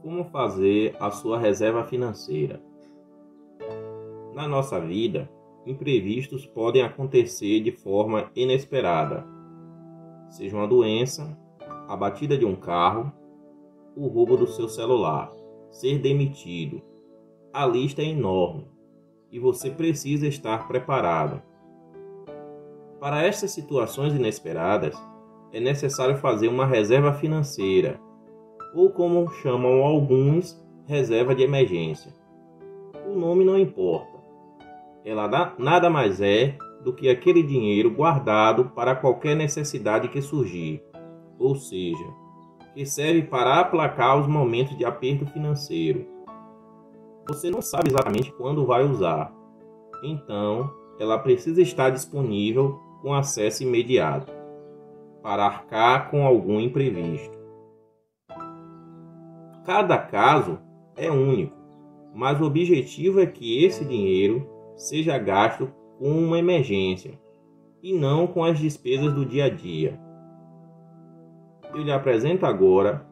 Como fazer a sua reserva financeira? Na nossa vida, imprevistos podem acontecer de forma inesperada, seja uma doença, a batida de um carro, o roubo do seu celular, ser demitido. A lista é enorme e você precisa estar preparado. Para estas situações inesperadas, é necessário fazer uma reserva financeira, ou como chamam alguns, reserva de emergência. O nome não importa. Ela nada mais é do que aquele dinheiro guardado para qualquer necessidade que surgir, ou seja, que serve para aplacar os momentos de aperto financeiro. Você não sabe exatamente quando vai usar, então ela precisa estar disponível com acesso imediato, para arcar com algum imprevisto. Cada caso é único, mas o objetivo é que esse dinheiro seja gasto com uma emergência e não com as despesas do dia a dia. Eu lhe apresento agora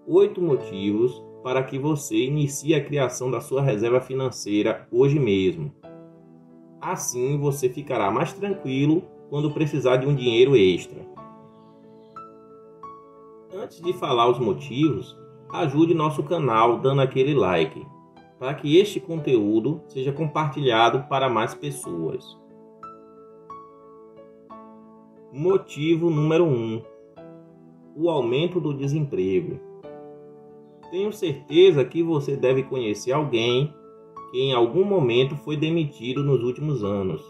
8 motivos para que você inicie a criação da sua reserva financeira hoje mesmo. Assim você ficará mais tranquilo quando precisar de um dinheiro extra. Antes de falar os motivos, ajude nosso canal dando aquele like, para que este conteúdo seja compartilhado para mais pessoas. Motivo número 1. O aumento do desemprego. Tenho certeza que você deve conhecer alguém que em algum momento foi demitido nos últimos anos.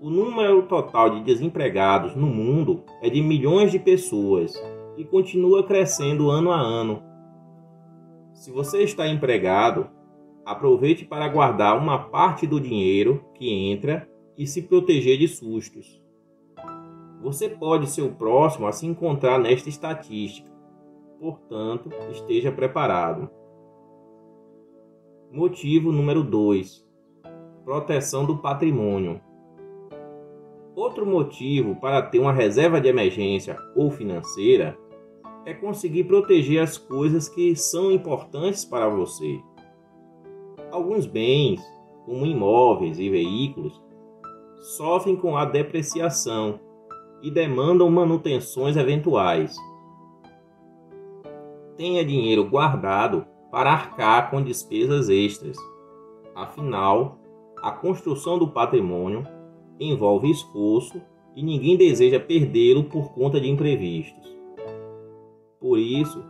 O número total de desempregados no mundo é de milhões de pessoas e continua crescendo ano a ano. Se você está empregado, aproveite para guardar uma parte do dinheiro que entra e se proteger de sustos. Você pode ser o próximo a se encontrar nesta estatística, portanto, esteja preparado. Motivo número 2. Proteção do patrimônio. Outro motivo para ter uma reserva de emergência ou financeira é conseguir proteger as coisas que são importantes para você. Alguns bens, como imóveis e veículos, sofrem com a depreciação e demandam manutenções eventuais. Tenha dinheiro guardado para arcar com despesas extras. Afinal, a construção do patrimônio envolve esforço e ninguém deseja perdê-lo por conta de imprevistos. Por isso,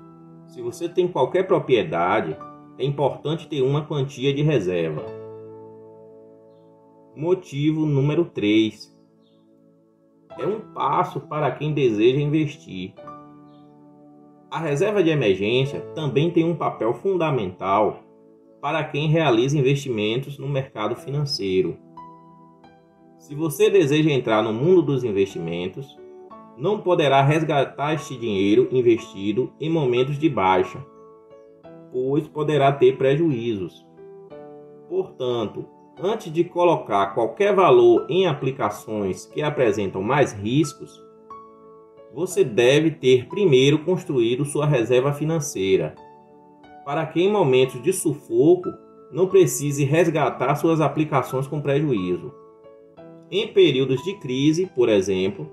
se você tem qualquer propriedade, é importante ter uma quantia de reserva. Motivo número 3. É um passo para quem deseja investir. A reserva de emergência também tem um papel fundamental para quem realiza investimentos no mercado financeiro. Se você deseja entrar no mundo dos investimentos, não poderá resgatar este dinheiro investido em momentos de baixa, pois poderá ter prejuízos. Portanto, antes de colocar qualquer valor em aplicações que apresentam mais riscos, você deve ter primeiro construído sua reserva financeira, para que em momentos de sufoco não precise resgatar suas aplicações com prejuízo. Em períodos de crise, por exemplo,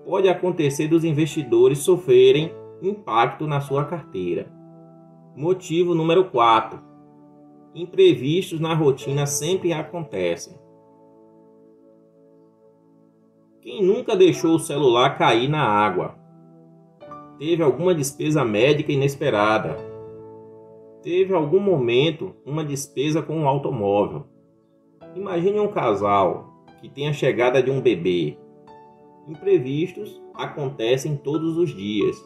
pode acontecer dos investidores sofrerem impacto na sua carteira. Motivo número 4. Imprevistos na rotina sempre acontecem. Quem nunca deixou o celular cair na água? Teve alguma despesa médica inesperada? Teve algum momento uma despesa com um automóvel? Imagine um casal que tem a chegada de um bebê. Imprevistos acontecem todos os dias.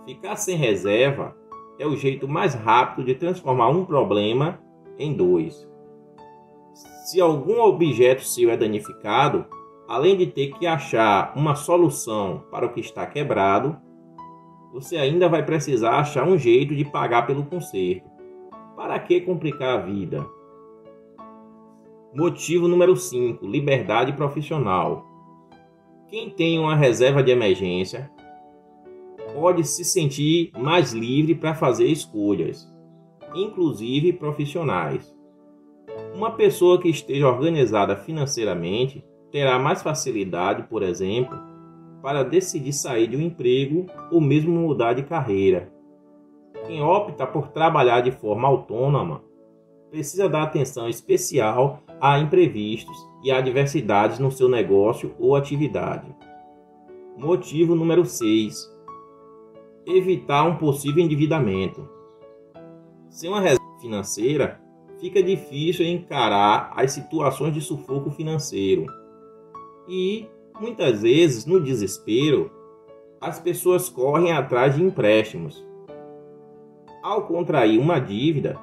Ficar sem reserva é o jeito mais rápido de transformar um problema em 2. Se algum objeto seu é danificado, além de ter que achar uma solução para o que está quebrado, você ainda vai precisar achar um jeito de pagar pelo conserto. Para que complicar a vida? Motivo número 5. Liberdade profissional. Quem tem uma reserva de emergência pode se sentir mais livre para fazer escolhas, inclusive profissionais. Uma pessoa que esteja organizada financeiramente terá mais facilidade, por exemplo, para decidir sair de um emprego ou mesmo mudar de carreira. Quem opta por trabalhar de forma autônoma precisa dar atenção especial a imprevistos e adversidades no seu negócio ou atividade. Motivo número 6. Evitar um possível endividamento. Sem uma reserva financeira, fica difícil encarar as situações de sufoco financeiro. E, muitas vezes, no desespero, as pessoas correm atrás de empréstimos. Ao contrair uma dívida,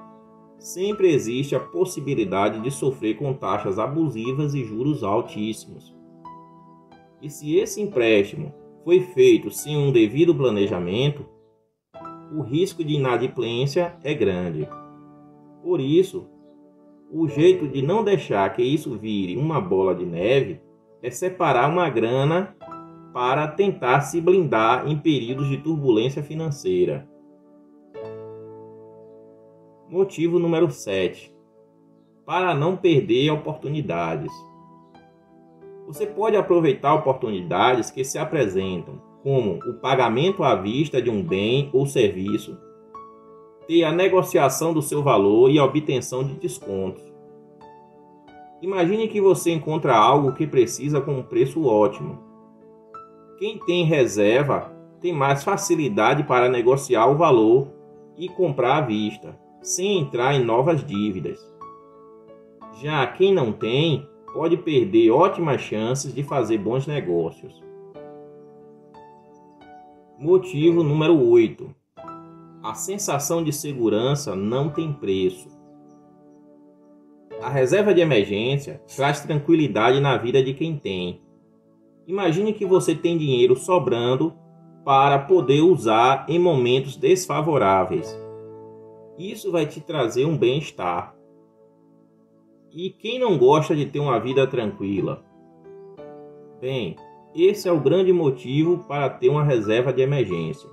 sempre existe a possibilidade de sofrer com taxas abusivas e juros altíssimos. E se esse empréstimo foi feito sem um devido planejamento, o risco de inadimplência é grande. Por isso, o jeito de não deixar que isso vire uma bola de neve é separar uma grana para tentar se blindar em períodos de turbulência financeira. Motivo número 7. Para não perder oportunidades. Você pode aproveitar oportunidades que se apresentam, como o pagamento à vista de um bem ou serviço, ter a negociação do seu valor e a obtenção de descontos. Imagine que você encontra algo que precisa com um preço ótimo. Quem tem reserva tem mais facilidade para negociar o valor e comprar à vista, sem entrar em novas dívidas. Já quem não tem, pode perder ótimas chances de fazer bons negócios. Motivo número 8. A sensação de segurança não tem preço. A reserva de emergência traz tranquilidade na vida de quem tem. Imagine que você tem dinheiro sobrando para poder usar em momentos desfavoráveis. Isso vai te trazer um bem-estar. E quem não gosta de ter uma vida tranquila? Bem, esse é o grande motivo para ter uma reserva de emergência.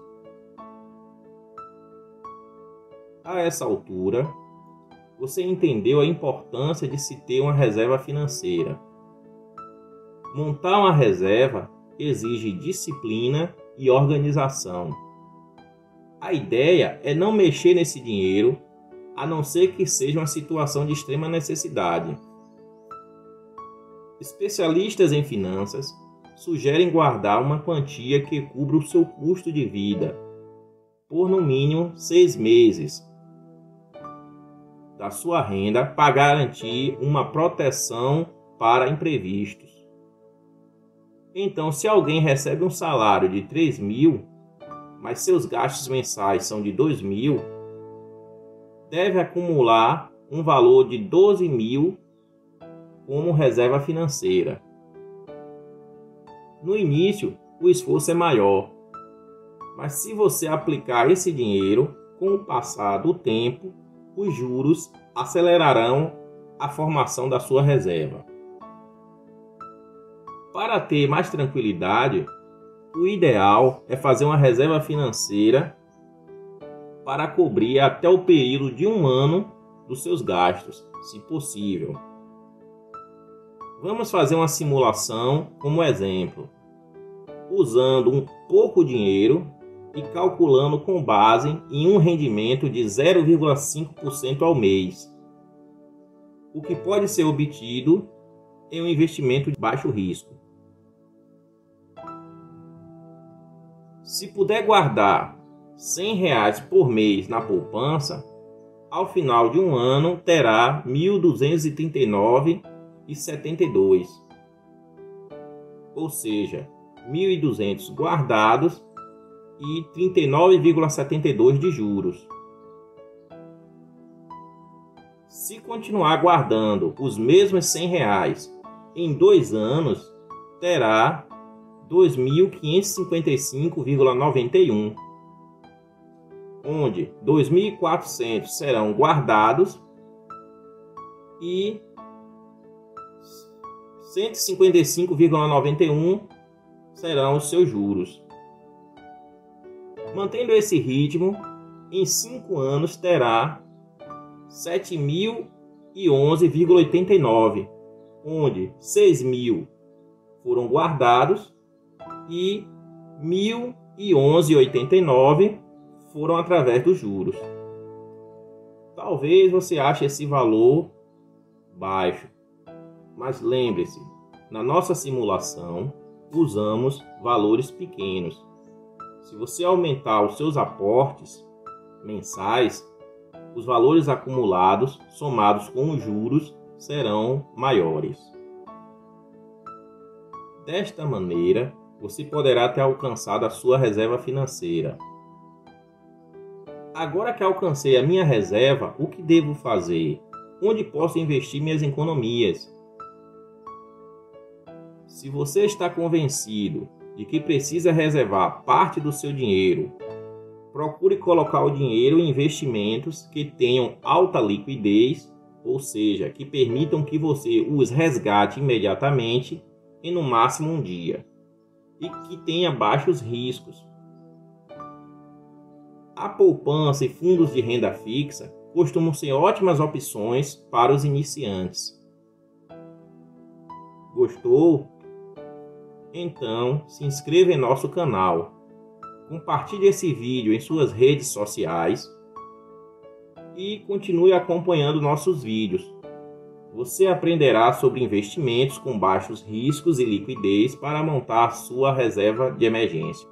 A essa altura, você entendeu a importância de se ter uma reserva financeira. Montar uma reserva exige disciplina e organização. A ideia é não mexer nesse dinheiro, a não ser que seja uma situação de extrema necessidade. Especialistas em finanças sugerem guardar uma quantia que cubra o seu custo de vida por no mínimo 6 meses da sua renda para garantir uma proteção para imprevistos. Então, se alguém recebe um salário de 3.000, mas seus gastos mensais são de 2.000, deve acumular um valor de 12.000 como reserva financeira. No início, o esforço é maior, mas se você aplicar esse dinheiro, com o passar do tempo, os juros acelerarão a formação da sua reserva. Para ter mais tranquilidade, o ideal é fazer uma reserva financeira para cobrir até o período de 1 ano dos seus gastos, se possível. Vamos fazer uma simulação como exemplo, usando um pouco dinheiro e calculando com base em um rendimento de 0,5% ao mês, o que pode ser obtido em um investimento de baixo risco. Se puder guardar R$100 por mês na poupança, ao final de 1 ano terá R$ 1.239,72, ou seja, 1.200 guardados e 39,72 de juros. Se continuar guardando os mesmos R$100 em 2 anos, terá R$ 2.555,91, onde 2.400 serão guardados e 155,91 serão os seus juros. Mantendo esse ritmo, em 5 anos terá 7.011,89, onde 6.000 foram guardados e 1.011,89 foram através dos juros. Talvez você ache esse valor baixo, mas lembre-se, na nossa simulação usamos valores pequenos. Se você aumentar os seus aportes mensais, os valores acumulados, somados com os juros, serão maiores. Desta maneira, você poderá ter alcançado a sua reserva financeira. Agora que alcancei a minha reserva, o que devo fazer? Onde posso investir minhas economias? Se você está convencido de que precisa reservar parte do seu dinheiro, procure colocar o dinheiro em investimentos que tenham alta liquidez, ou seja, que permitam que você os resgate imediatamente em no máximo um dia, e que tenha baixos riscos. A poupança e fundos de renda fixa costumam ser ótimas opções para os iniciantes. Gostou? Então, se inscreva em nosso canal, compartilhe esse vídeo em suas redes sociais e continue acompanhando nossos vídeos. Você aprenderá sobre investimentos com baixos riscos e liquidez para montar sua reserva de emergência.